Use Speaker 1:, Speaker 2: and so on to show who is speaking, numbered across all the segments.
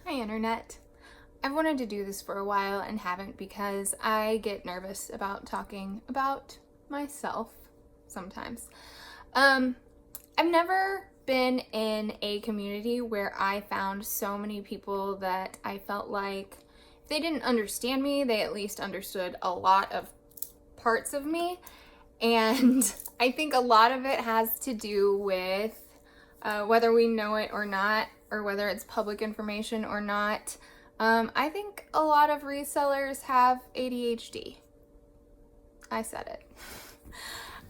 Speaker 1: Hi Internet. I've wanted to do this for a while and haven't because I get nervous about talking about myself sometimes. I've never been in a community where I found so many people that I felt like if they didn't understand me, they at least understood a lot of parts of me. And I think a lot of it has to do with whether we know it or not, or whether it's public information or not. I think a lot of resellers have ADHD. I said it.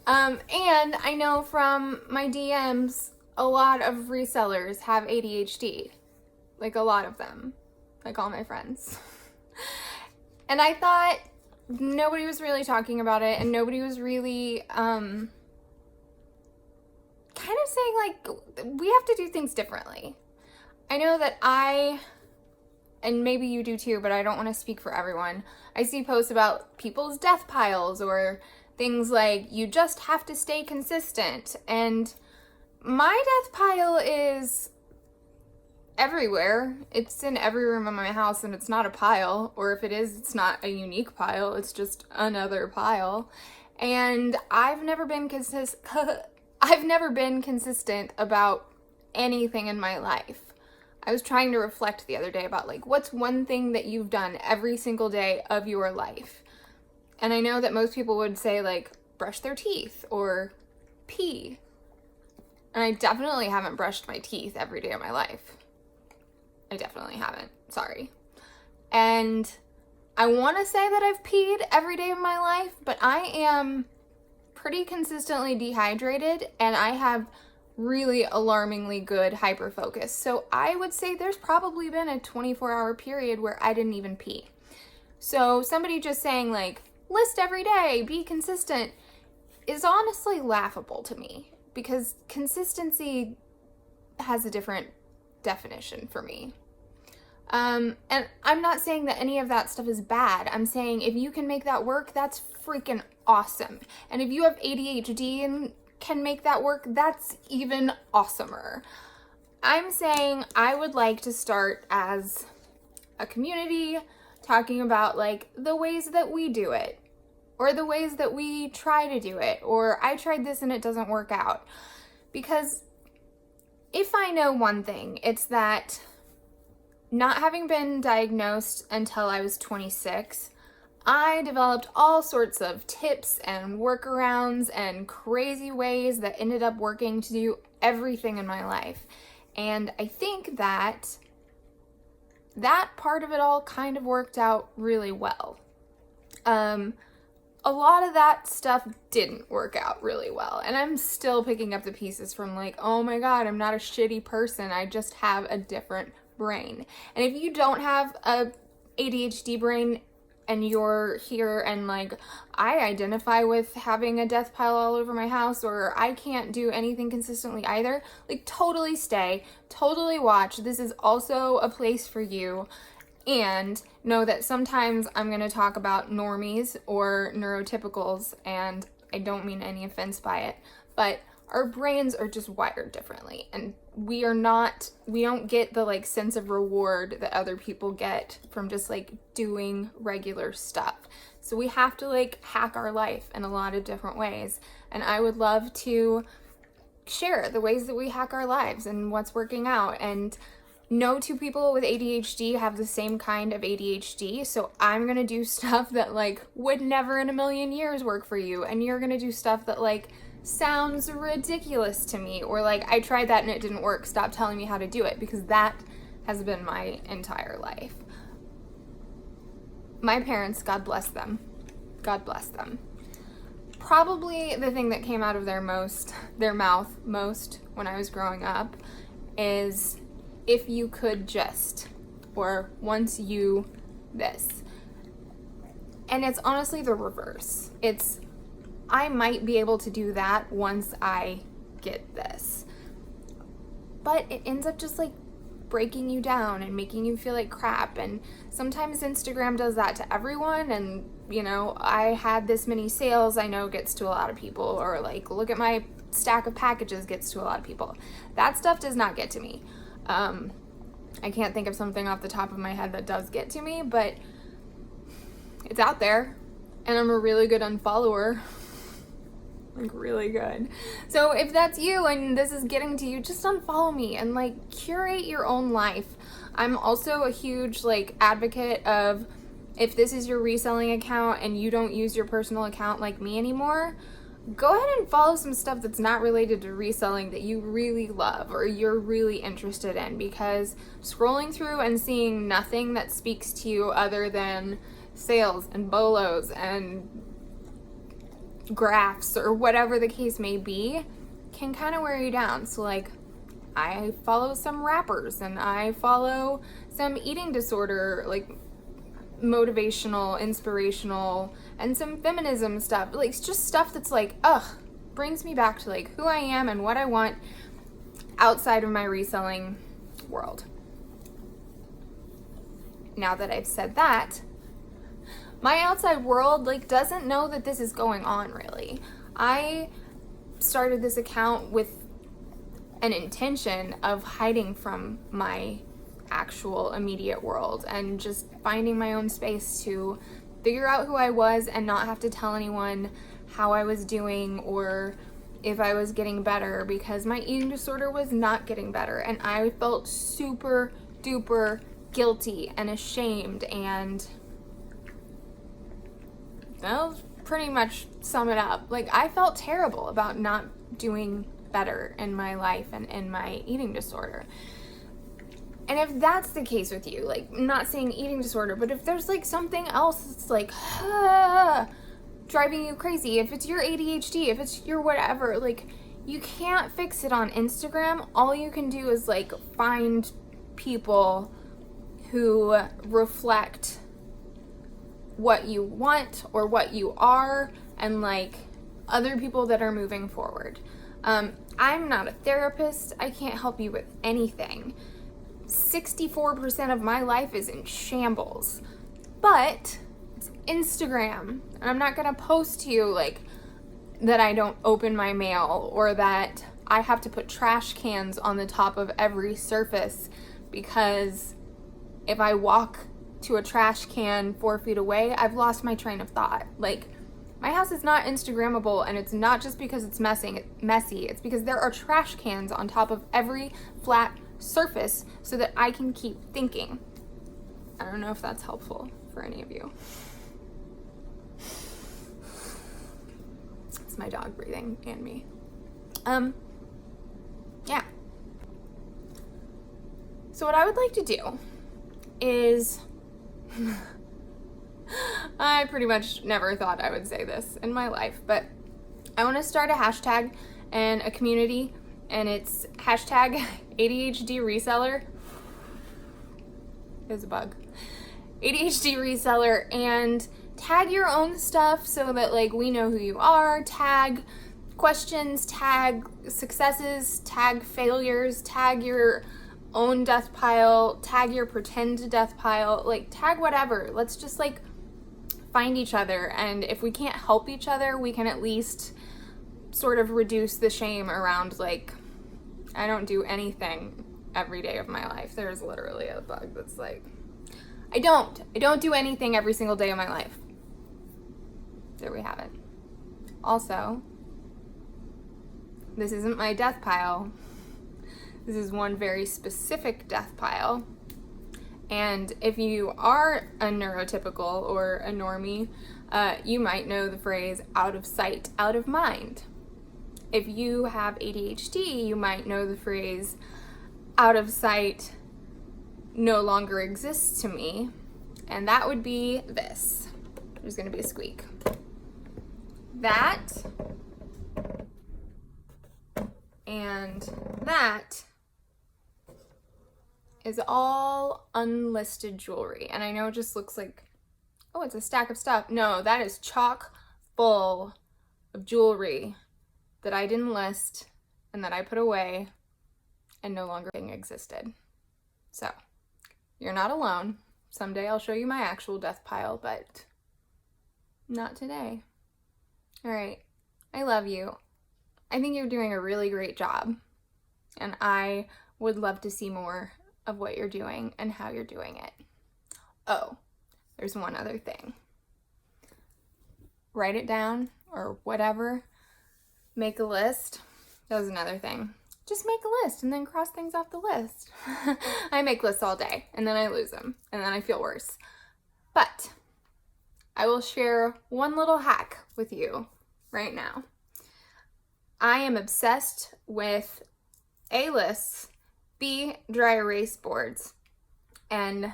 Speaker 1: And I know from my DMs, a lot of resellers have ADHD. Like a lot of them. Like all my friends. And I thought nobody was really talking about it, and nobody was really kind of saying like, we have to do things differently. I know that and maybe you do too, but I don't want to speak for everyone. I see posts about people's death piles or things like, you just have to stay consistent. And my death pile is everywhere. It's in every room of my house, and it's not a pile. Or if it is, it's not a unique pile. It's just another pile. And I've never been consistent about anything in my life. I was trying to reflect the other day about like, what's one thing that you've done every single day of your life? And I know that most people would say like, brush their teeth or pee. And I definitely haven't brushed my teeth every day of my life. I definitely haven't. Sorry. And I want to say that I've peed every day of my life, but I am pretty consistently dehydrated, and I have really alarmingly good hyperfocus. So I would say there's probably been a 24-hour period where I didn't even pee. So somebody just saying like, list every day, be consistent, is honestly laughable to me, because consistency has a different definition for me. And I'm not saying that any of that stuff is bad. I'm saying if you can make that work, that's freaking awesome. And if you have ADHD and can make that work, that's even awesomer. I'm saying I would like to start as a community talking about like the ways that we do it, or the ways that we try to do it, or I tried this and it doesn't work out. Because if I know one thing, it's that not having been diagnosed until I was 26, I developed all sorts of tips and workarounds and crazy ways that ended up working to do everything in my life. And I think that part of it all kind of worked out really well. A lot of that stuff didn't work out really well, and I'm still picking up the pieces from like, oh my god, I'm not a shitty person, I just have a different brain. And if you don't have a ADHD brain and you're here and like, I identify with having a death pile all over my house, or I can't do anything consistently either, like totally stay, totally watch. This is also a place for you. And know that sometimes I'm going to talk about normies or neurotypicals, and I don't mean any offense by it, but our brains are just wired differently, and we don't get the like sense of reward that other people get from just like doing regular stuff. So we have to like hack our life in a lot of different ways, and I would love to share the ways that we hack our lives and what's working out. And no two people with ADHD have the same kind of ADHD, so I'm gonna do stuff that like would never in a million years work for you, and you're gonna do stuff that like sounds ridiculous to me, or like, I tried that and it didn't work, stop telling me how to do it, because that has been my entire life. My parents, God bless them, probably the thing that came out of their mouth most when I was growing up is, if you could just, or once you this. And it's honestly the reverse. It's, I might be able to do that once I get this. But it ends up just like breaking you down and making you feel like crap. And sometimes Instagram does that to everyone. And, you know, I had this many sales, I know gets to a lot of people. Or like, look at my stack of packages gets to a lot of people. That stuff does not get to me. I can't think of something off the top of my head that does get to me, but it's out there, and I'm a really good unfollower. Like, really good. So if that's you and this is getting to you, just unfollow me and like curate your own life. I'm also a huge like advocate of, if this is your reselling account and you don't use your personal account like me anymore, go ahead and follow some stuff that's not related to reselling that you really love or you're really interested in, because scrolling through and seeing nothing that speaks to you other than sales and bolos and graphs or whatever the case may be can kind of wear you down. So like, I follow some rappers and I follow some eating disorder, like motivational, inspirational, and some feminism stuff. Like, it's just stuff that's like, brings me back to like who I am and what I want outside of my reselling world. Now that I've said that, my outside world like doesn't know that this is going on really. I started this account with an intention of hiding from my actual immediate world and just finding my own space to figure out who I was and not have to tell anyone how I was doing or if I was getting better, because my eating disorder was not getting better and I felt super duper guilty and ashamed, and that'll pretty much sum it up. Like, I felt terrible about not doing better in my life and in my eating disorder. And if that's the case with you, like, not saying eating disorder, but if there's like something else that's like driving you crazy, if it's your ADHD, if it's your whatever, like, you can't fix it on Instagram. All you can do is like find people who reflect what you want or what you are, and like other people that are moving forward. I'm not a therapist. I can't help you with anything. 64% of my life is in shambles, but it's Instagram, and I'm not gonna post to you like that I don't open my mail or that I have to put trash cans on the top of every surface, because if I walk to a trash can 4 feet away, I've lost my train of thought. Like, my house is not Instagrammable, and it's not just because it's messy. It's because there are trash cans on top of every flat surface so that I can keep thinking. I don't know if that's helpful for any of you. It's my dog breathing and me. Yeah. So what I would like to do is I pretty much never thought I would say this in my life, but I want to start a hashtag and a community, and it's hashtag ADHD reseller. There's a bug. ADHD reseller, and tag your own stuff so that like we know who you are. Tag questions, tag successes, tag failures, tag your own death pile, tag your pretend death pile, like tag whatever. Let's just like find each other, and if we can't help each other, we can at least sort of reduce the shame around like, I don't do anything every day of my life. There's literally a bug that's like, I don't do anything every single day of my life. There we have it. Also, this isn't my death pile. This is one very specific death pile. And if you are a neurotypical or a normie, you might know the phrase out of sight, out of mind. If you have ADHD, you might know the phrase out of sight no longer exists to me. And that would be this. There's gonna be a squeak. That and that is all unlisted jewelry. And I know it just looks like, oh, it's a stack of stuff. No, that is chock full of jewelry that I didn't list and that I put away and no longer existed. So, you're not alone. Someday I'll show you my actual death pile, but not today. All right, I love you. I think you're doing a really great job, and I would love to see more of what you're doing and how you're doing it. Oh, there's one other thing. Write it down or whatever. Make a list. That was another thing. Just make a list and then cross things off the list. I make lists all day and then I lose them and then I feel worse. But I will share one little hack with you right now. I am obsessed with A, lists, B, dry erase boards. And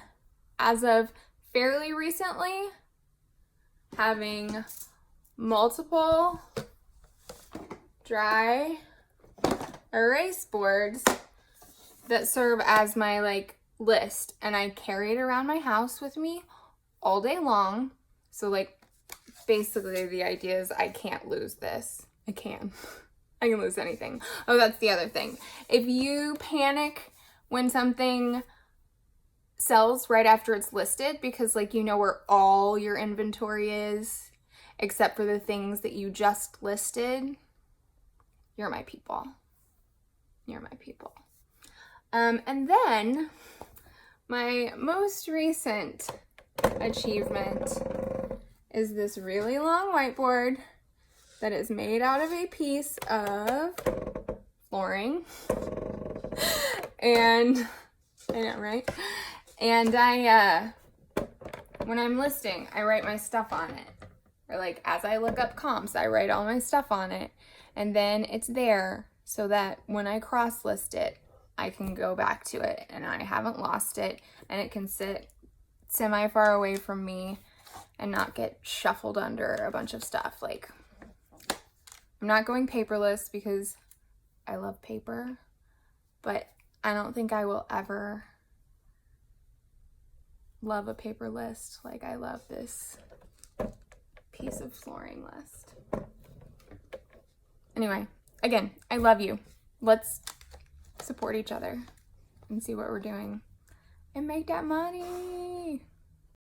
Speaker 1: as of fairly recently, having multiple dry erase boards that serve as my like list, and I carry it around my house with me all day long. So like basically the idea is I can't lose this. I can lose anything. Oh, that's the other thing. If you panic when something sells right after it's listed because like you know where all your inventory is except for the things that you just listed, you're my people. You're my people. And then my most recent achievement is this really long whiteboard that is made out of a piece of flooring. And I know, right? And when I'm listing, I write my stuff on it. Or like as I look up comps, I write all my stuff on it. And then it's there so that when I cross list it, I can go back to it and I haven't lost it, and it can sit semi far away from me and not get shuffled under a bunch of stuff. Like, I'm not going paperless because I love paper, but I don't think I will ever love a paper list like I love this piece of flooring list. Anyway, again, I love you. Let's support each other and see what we're doing and make that money.